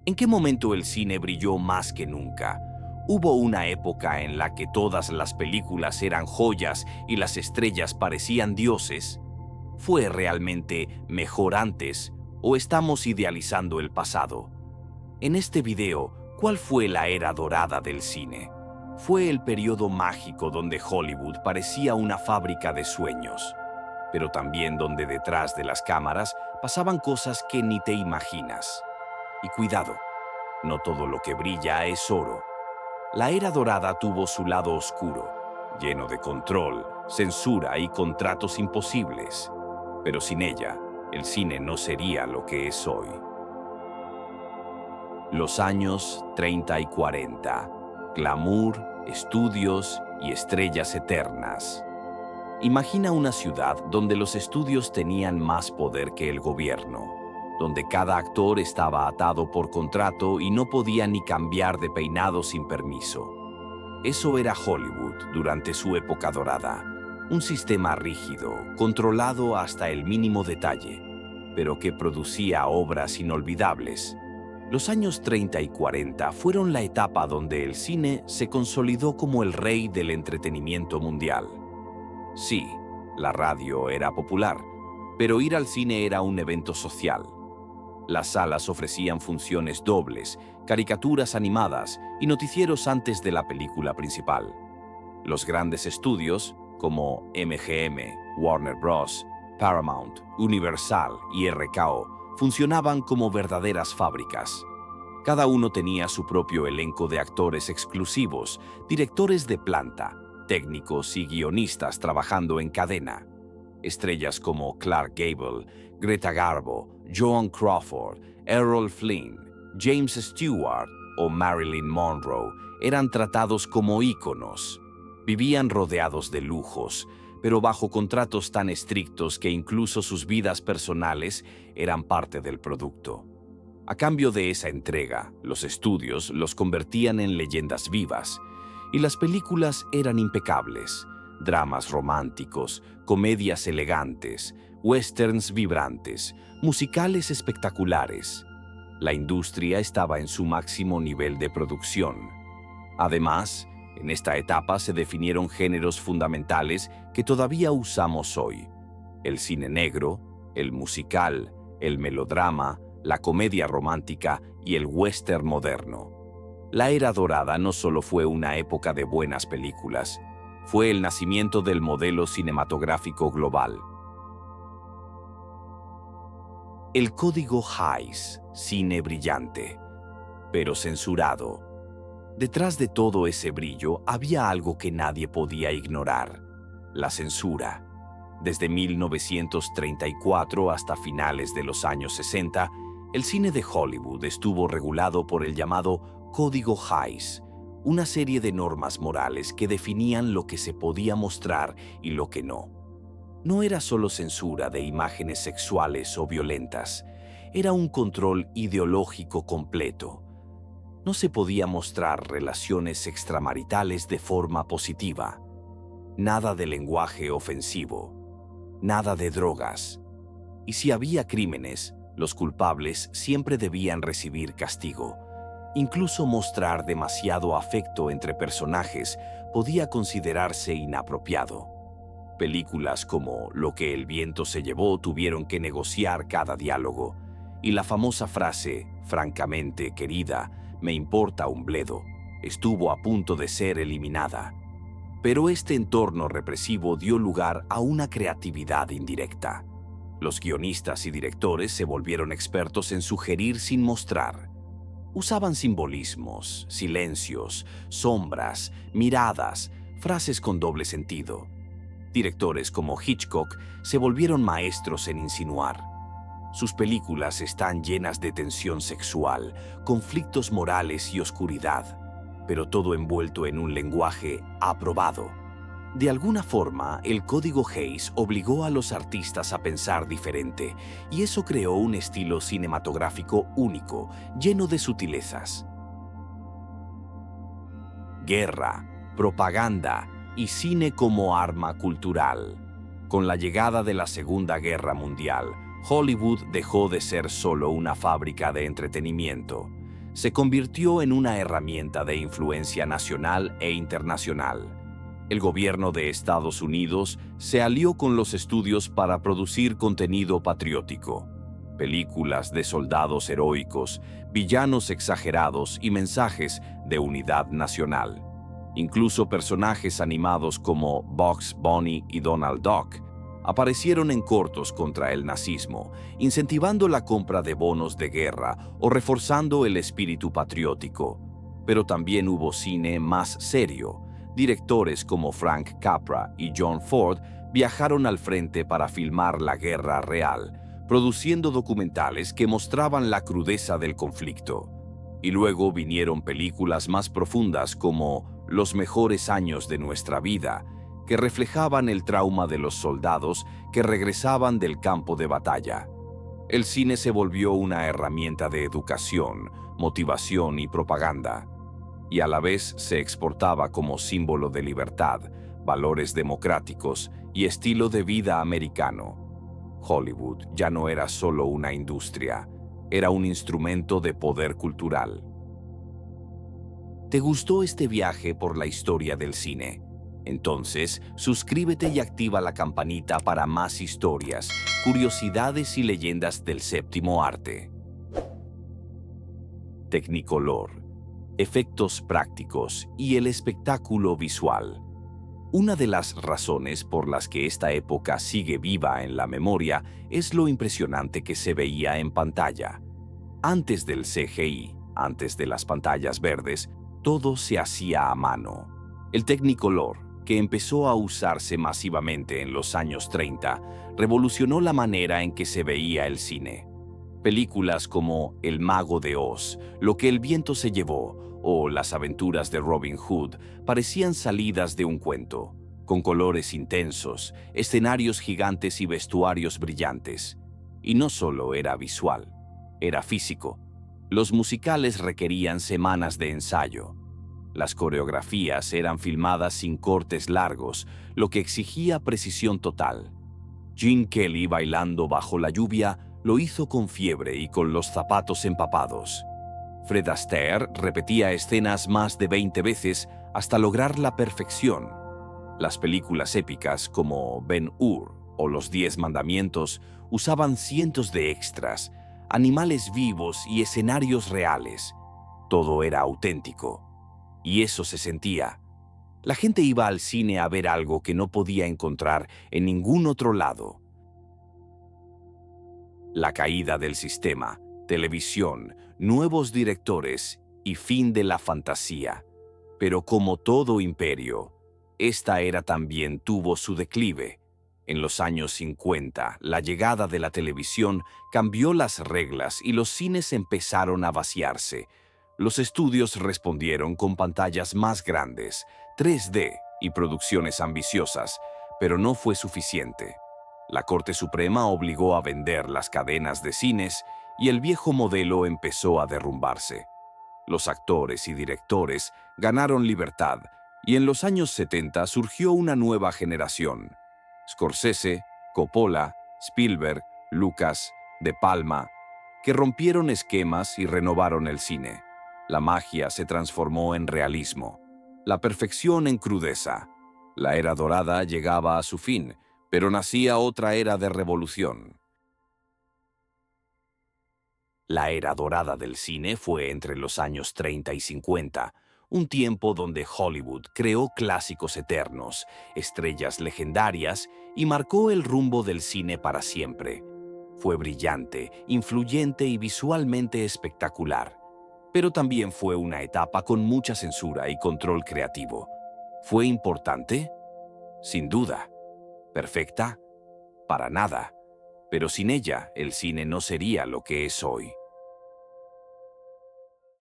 ¿En qué momento el cine brilló más que nunca? ¿Hubo una época en la que todas las películas eran joyas y las estrellas parecían dioses? ¿Fue realmente mejor antes o estamos idealizando el pasado? En este video, ¿cuál fue la era dorada del cine? Fue el periodo mágico donde Hollywood parecía una fábrica de sueños, pero también donde detrás de las cámaras pasaban cosas que ni te imaginas. Y cuidado, no todo lo que brilla es oro. La era dorada tuvo su lado oscuro, lleno de control, censura y contratos imposibles. Pero sin ella, el cine no sería lo que es hoy. Los años 30 y 40. Glamour, estudios y estrellas eternas. Imagina una ciudad donde los estudios tenían más poder que el gobierno, donde cada actor estaba atado por contrato y no podía ni cambiar de peinado sin permiso. Eso era Hollywood durante su época dorada, un sistema rígido, controlado hasta el mínimo detalle, pero que producía obras inolvidables. Los años 30 y 40 fueron la etapa donde el cine se consolidó como el rey del entretenimiento mundial. Sí, la radio era popular, pero ir al cine era un evento social. Las salas ofrecían funciones dobles, caricaturas animadas y noticieros antes de la película principal. Los grandes estudios, como MGM, Warner Bros., Paramount, Universal y RKO, funcionaban como verdaderas fábricas. Cada uno tenía su propio elenco de actores exclusivos, directores de planta, técnicos y guionistas trabajando en cadena. Estrellas como Clark Gable, Greta Garbo, Joan Crawford, Errol Flynn, James Stewart o Marilyn Monroe eran tratados como íconos. Vivían rodeados de lujos, pero bajo contratos tan estrictos que incluso sus vidas personales eran parte del producto. A cambio de esa entrega, los estudios los convertían en leyendas vivas, y las películas eran impecables. Dramas románticos, comedias elegantes, westerns vibrantes, musicales espectaculares. La industria estaba en su máximo nivel de producción. Además, en esta etapa se definieron géneros fundamentales que todavía usamos hoy: el cine negro, el musical, el melodrama, la comedia romántica y el western moderno. La era dorada no solo fue una época de buenas películas, fue el nacimiento del modelo cinematográfico global. El código Hays, cine brillante, pero censurado. Detrás de todo ese brillo había algo que nadie podía ignorar: la censura. Desde 1934 hasta finales de los años 60, el cine de Hollywood estuvo regulado por el llamado Código Hays, una serie de normas morales que definían lo que se podía mostrar y lo que no. No era solo censura de imágenes sexuales o violentas, era un control ideológico completo. No se podía mostrar relaciones extramaritales de forma positiva, nada de lenguaje ofensivo, nada de drogas. Y si había crímenes, los culpables siempre debían recibir castigo. Incluso mostrar demasiado afecto entre personajes podía considerarse inapropiado. Películas como Lo que el viento se llevó tuvieron que negociar cada diálogo, y la famosa frase, francamente, querida, me importa un bledo, estuvo a punto de ser eliminada. Pero este entorno represivo dio lugar a una creatividad indirecta. Los guionistas y directores se volvieron expertos en sugerir sin mostrar. Usaban simbolismos, silencios, sombras, miradas, frases con doble sentido. Directores como Hitchcock se volvieron maestros en insinuar. Sus películas están llenas de tensión sexual, conflictos morales y oscuridad, pero todo envuelto en un lenguaje aprobado. De alguna forma, el Código Hays obligó a los artistas a pensar diferente, y eso creó un estilo cinematográfico único, lleno de sutilezas. Guerra, propaganda y cine como arma cultural. Con la llegada de la Segunda Guerra Mundial, Hollywood dejó de ser solo una fábrica de entretenimiento. se convirtió en una herramienta de influencia nacional e internacional. El gobierno de Estados Unidos se alió con los estudios para producir contenido patriótico, películas de soldados heroicos, villanos exagerados y mensajes de unidad nacional. Incluso personajes animados como Bugs Bunny y Donald Duck aparecieron en cortos contra el nazismo, incentivando la compra de bonos de guerra o reforzando el espíritu patriótico. Pero también hubo cine más serio. Directores como Frank Capra y John Ford viajaron al frente para filmar la guerra real, produciendo documentales que mostraban la crudeza del conflicto. Y luego vinieron películas más profundas como Los mejores años de nuestra vida, que reflejaban el trauma de los soldados que regresaban del campo de batalla. El cine se volvió una herramienta de educación, motivación y propaganda, y a la vez se exportaba como símbolo de libertad, valores democráticos y estilo de vida americano. Hollywood ya no era solo una industria, era un instrumento de poder cultural. ¿Te gustó este viaje por la historia del cine? Entonces, suscríbete y activa la campanita para más historias, curiosidades y leyendas del séptimo arte. Technicolor, efectos prácticos y el espectáculo visual. Una de las razones por las que esta época sigue viva en la memoria es lo impresionante que se veía en pantalla. Antes del CGI, antes de las pantallas verdes, todo se hacía a mano. El Technicolor, que empezó a usarse masivamente en los años 30, revolucionó la manera en que se veía el cine. Películas como El Mago de Oz, Lo que el viento se llevó o Las aventuras de Robin Hood parecían salidas de un cuento, con colores intensos, escenarios gigantes y vestuarios brillantes. Y no solo era visual, era físico. Los musicales requerían semanas de ensayo. Las coreografías eran filmadas sin cortes largos, lo que exigía precisión total. Gene Kelly bailando bajo la lluvia lo hizo con fiebre y con los zapatos empapados. Fred Astaire repetía escenas más de 20 veces hasta lograr la perfección. Las películas épicas como Ben-Hur o Los 10 Mandamientos usaban cientos de extras, animales vivos y escenarios reales. Todo era auténtico. Y eso se sentía. La gente iba al cine a ver algo que no podía encontrar en ningún otro lado. La caída del sistema, televisión, nuevos directores y fin de la fantasía. Pero como todo imperio, esta era también tuvo su declive. En los años 50, la llegada de la televisión cambió las reglas y los cines empezaron a vaciarse. Los estudios respondieron con pantallas más grandes, 3D y producciones ambiciosas, pero no fue suficiente. La Corte Suprema obligó a vender las cadenas de cines y el viejo modelo empezó a derrumbarse. Los actores y directores ganaron libertad y en los años 70 surgió una nueva generación. Scorsese, Coppola, Spielberg, Lucas, De Palma, que rompieron esquemas y renovaron el cine. La magia se transformó en realismo, la perfección en crudeza. La era dorada llegaba a su fin, pero nacía otra era de revolución. La era dorada del cine fue entre los años 30 y 50, un tiempo donde Hollywood creó clásicos eternos, estrellas legendarias y marcó el rumbo del cine para siempre. Fue brillante, influyente y visualmente espectacular. Pero también fue una etapa con mucha censura y control creativo. ¿Fue importante? Sin duda. ¿Perfecta? Para nada. Pero sin ella, el cine no sería lo que es hoy.